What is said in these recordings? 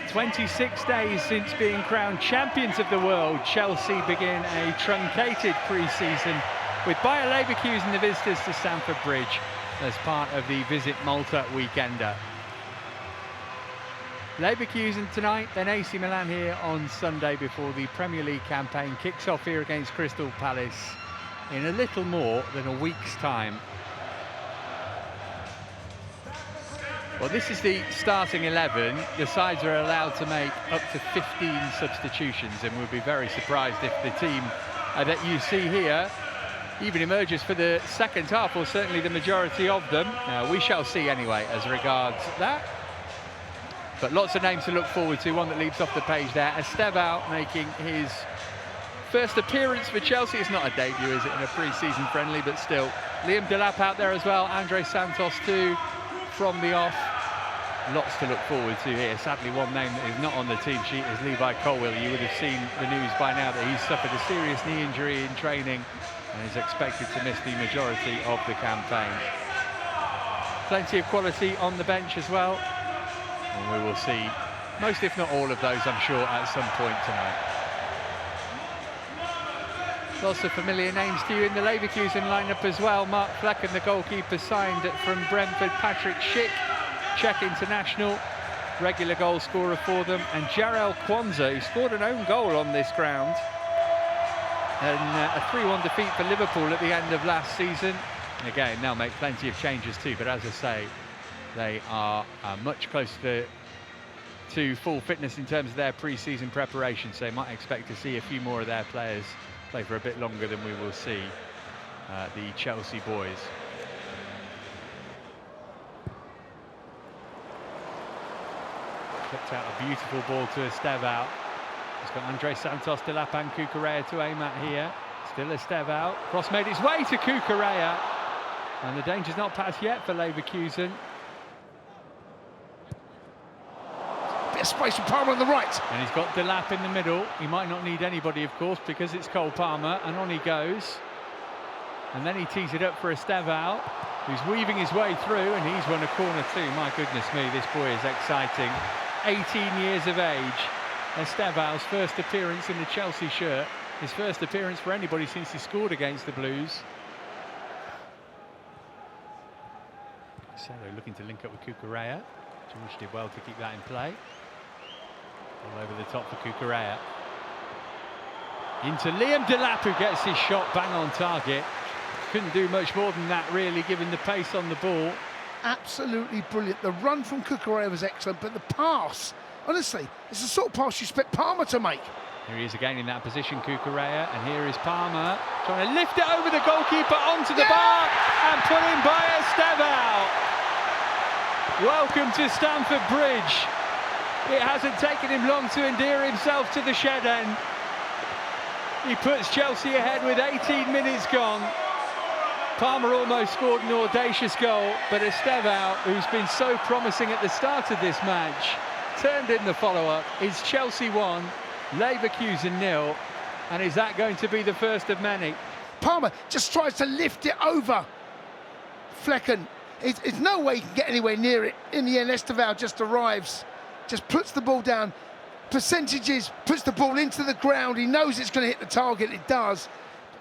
26 days since being crowned champions of the world, Chelsea begin a truncated pre-season with Bayer Leverkusen the visitors to Stamford Bridge as part of the Visit Malta weekender. Leverkusen tonight, then AC Milan here on Sunday before the Premier League campaign kicks off here against Crystal Palace in a little more than a week's time. Well, this is the starting 11. The sides are allowed to make up to 15 substitutions, and we'll be very surprised if the team that you see here even emerges for the second half, or certainly the majority of them. We shall see anyway as regards that. But lots of names to look forward to. One that leaps off the page there, Estêvão making his first appearance for Chelsea. It's not a debut, is it, in a pre-season friendly, but still. Liam Delap out there as well, Andre Santos too, from the off. Lots to look forward to here. Sadly, one name that is not on the team sheet is Levi Colwill. You would have seen the news by now that he's suffered a serious knee injury in training and is expected to miss the majority of the campaign. Plenty of quality on the bench as well. And we will see most, if not all of those, I'm sure, at some point tonight. Lots of familiar names to you in the Leverkusen lineup as well. Mark Flecken, the goalkeeper, signed from Brentford. Patrick Schick, Czech international, regular goal scorer for them. And Jarell Quansah, who scored an own goal on this ground. And a 3-1 defeat for Liverpool at the end of last season. And again, they'll make plenty of changes too, but as I say, they are much closer to full fitness in terms of their pre-season preparation, so they might expect to see a few more of their players play for a bit longer than we will see the Chelsea boys. Flipped out a beautiful ball to Estêvão. He's got Andre Santos, Delap and Cucurella to aim at here. Still Estêvão. Cross made its way to Cucurella. And the danger's not passed yet for Leverkusen. Bit of space for Palmer on the right. And he's got Delap in the middle. He might not need anybody, of course, because it's Cole Palmer. And on he goes. And then he tees it up for Estêvão, who's weaving his way through, and he's won a corner too. My goodness me, this boy is exciting. 18 years of age. Estêvão's first appearance in the Chelsea shirt. His first appearance for anybody since he scored against the Blues. So they're looking to link up with Cucurella. George did well to keep that in play. All over the top for Cucurella. Into Liam Delap, who gets his shot bang on target. Couldn't do much more than that, really, given the pace on the ball. Absolutely brilliant. The run from Cucurella was excellent, but the pass, honestly, it's the sort of pass you expect Palmer to make. Here he is again in that position, Cucurella, and here is Palmer trying to lift it over the goalkeeper onto the bar and put in by Estêvão. Welcome to Stamford Bridge. It hasn't taken him long to endear himself to the shed end. He puts Chelsea ahead with 18 minutes gone. Palmer almost scored an audacious goal, but Estêvão, who's been so promising at the start of this match, turned in the follow-up. Is Chelsea 1, Leverkusen 0, and is that going to be the first of many? Palmer just tries to lift it over Flecken. It's no way he can get anywhere near it. In the end, Estêvão just arrives, just puts the ball down, percentages, puts the ball into the ground. He knows it's going to hit the target, it does,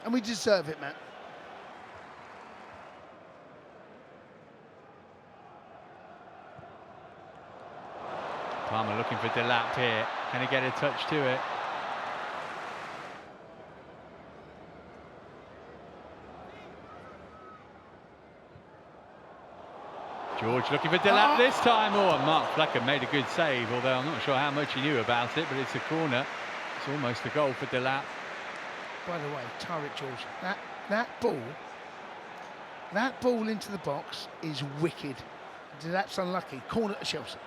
and we deserve it, man. Palmer looking for Delap here. Can he get a touch to it? George looking for Delap this time. Oh, and Mark Flecken made a good save, although I'm not sure how much he knew about it, but it's a corner. It's almost a goal for Delap. By the way, Tyrick George, that ball into the box is wicked. Delap's unlucky. Corner to Chelsea.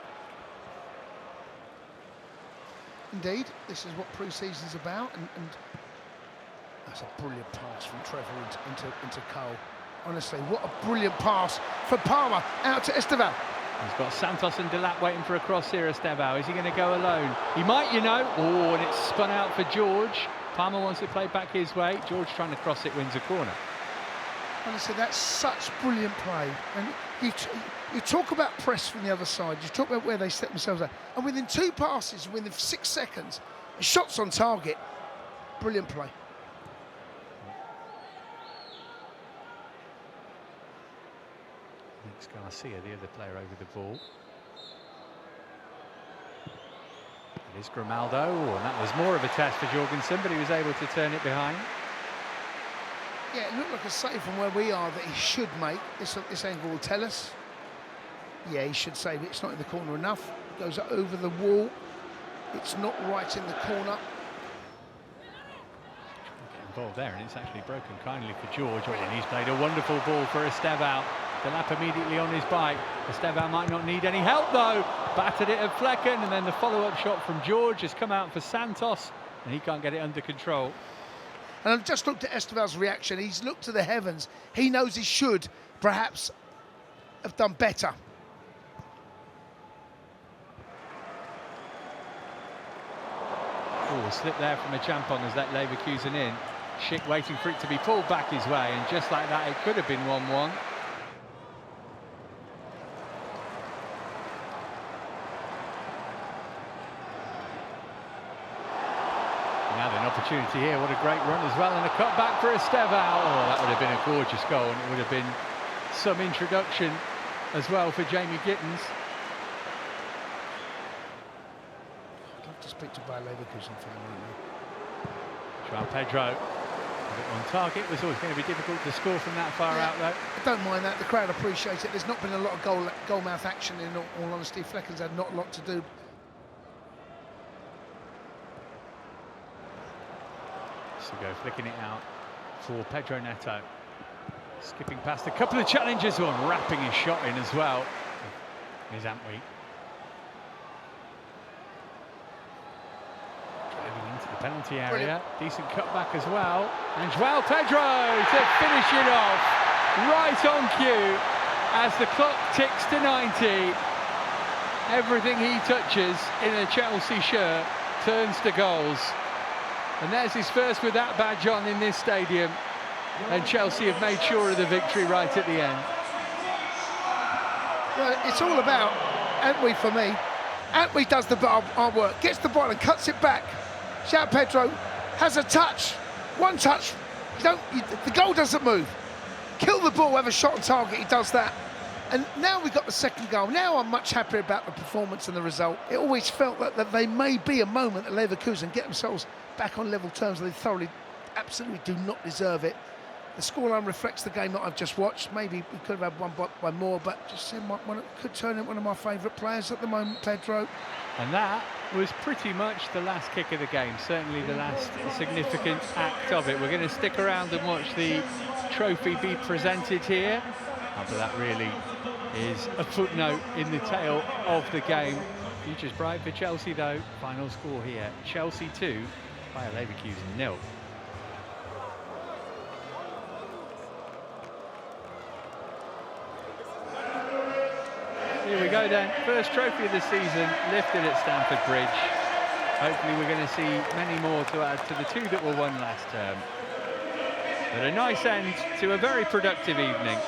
Indeed, this is what pre-season's about, and that's a brilliant pass from Trevor into Cole. Honestly, what a brilliant pass for Palmer out to Estêvão. He's got Santos and Delap waiting for a cross here, Estêvão. Is he going to go alone? He might, you know. Oh, and it's spun out for George. Palmer wants it played back his way. George trying to cross it, wins a corner. Honestly, that's such brilliant play. And you talk about press from the other side, you talk about where they set themselves up, and within 2 passes, within 6 seconds, shots on target. Brilliant play. It's Garcia, the other player over the ball. It is Grimaldo, and that was more of a test for Jorgensen, but he was able to turn it behind. Yeah, it looked like a save from where we are that he should make. This angle will tell us. Yeah, he should save it. It's not in the corner enough. It goes over the wall. It's not right in the corner. Get involved there, and it's actually broken kindly for George. Oh, and he's played a wonderful ball for Estêvão. The lap immediately on his bike. Estêvão might not need any help though. Battered it at Flecken, and then the follow-up shot from George has come out for Santos, and he can't get it under control. And I've just looked at Estevão's reaction. He's looked to the heavens. He knows he should perhaps have done better. Oh, a slip there from a Champon has let Leverkusen in. Schick waiting for it to be pulled back his way, and just like that, it could have been 1-1. Now an opportunity here, what a great run as well, and a cut back for Estêvão. Oh, that would have been a gorgeous goal, and it would have been some introduction as well for Jamie Gittens. I'd love to speak to Bayer Leverkusen fan right now. João Pedro, on target, was always going to be difficult to score from that far out though. I don't mind that, the crowd appreciates it. There's not been a lot of goal mouth action in all honesty. Flecken's had not a lot to do. Go flicking it out for Pedro Neto. Skipping past a couple of challenges, and wrapping his shot in as well. Is Antwi. Driving into the penalty area. Brilliant. Decent cutback as well. And João Pedro to finish it off. Right on cue as the clock ticks to 90. Everything he touches in a Chelsea shirt turns to goals. And there's his first with that badge on in this stadium. And Chelsea have made sure of the victory right at the end. Well, it's all about Antwi for me. Antwi does the hard work, gets the ball and cuts it back. João Pedro has a touch, one touch. The goal doesn't move. Kill the ball, have a shot on target, he does that. And now we've got the second goal. Now I'm much happier about the performance and the result. It always felt that they may be a moment that Leverkusen get themselves back on level terms. They thoroughly, absolutely do not deserve it. The scoreline reflects the game that I've just watched. Maybe we could have had one by more, but just could turn into one of my favourite players at the moment, Pedro. And that was pretty much the last kick of the game, certainly the last significant act of it. We're going to stick around and watch the trophy be presented here. But that really is a footnote in the tale of the game. Future's bright for Chelsea though. Final score here, Chelsea 2, Bayer Leverkusen 0. Here we go then, first trophy of the season lifted at Stamford Bridge. Hopefully we're going to see many more to add to the 2 that were won last term. But a nice end to a very productive evening.